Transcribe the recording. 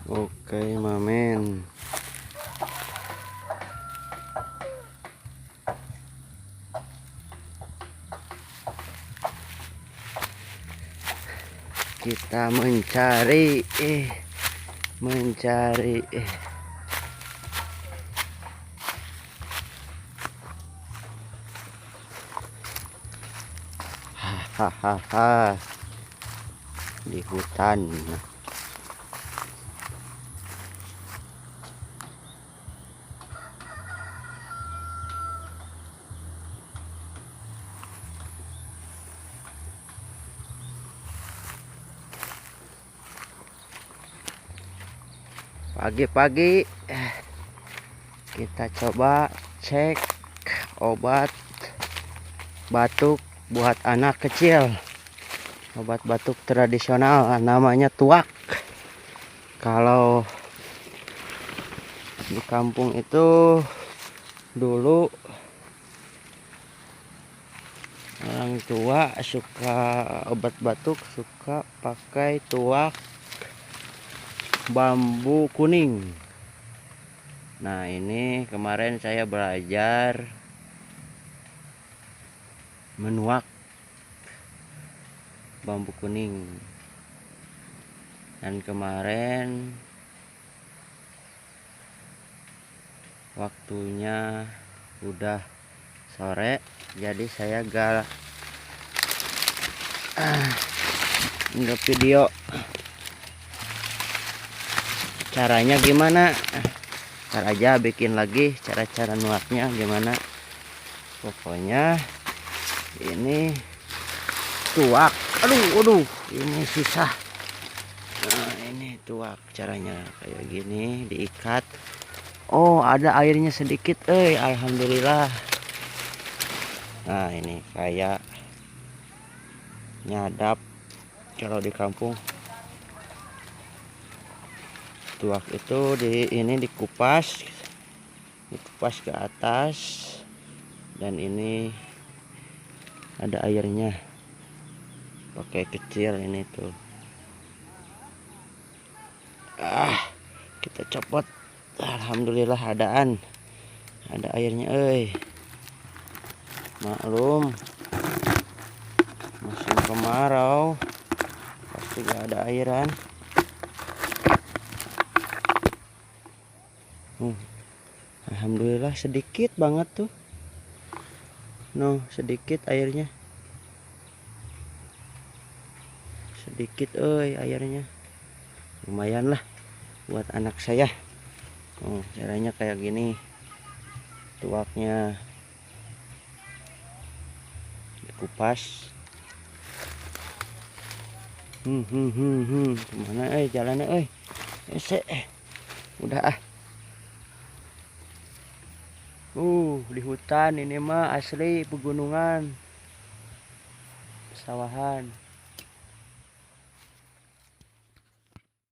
Oke, Mamen. Kita mencari hahaha di hutan. Pagi-pagi kita coba cek obat batuk buat anak kecil. Obat batuk tradisional namanya tuak. Kalau di kampung itu dulu orang tua suka obat batuk, suka pakai tuak bambu kuning. Nah, ini kemarin saya belajar menuak bambu kuning, dan kemarin waktunya udah sore, jadi saya nggak video caranya gimana. Ntar aja bikin lagi cara-cara nuaknya gimana. Pokoknya ini tuak, aduh ini susah. Nah, ini tuak caranya kayak gini, diikat. Oh, ada airnya sedikit, alhamdulillah. Nah, ini kayak nyadap kalau di kampung. Tuak itu ini dikupas ke atas, dan ini ada airnya, pakai kecil ini tuh. Kita copot, alhamdulillah ada airnya. Maklum musim kemarau pasti gak ada airan. Alhamdulillah sedikit banget tuh. Sedikit airnya. Sedikit airnya. Lumayan lah buat anak saya. Caranya kayak gini. Tuaknya dikupas. Kemana jalannya udah di hutan ini mah asli pegunungan, pesawahan.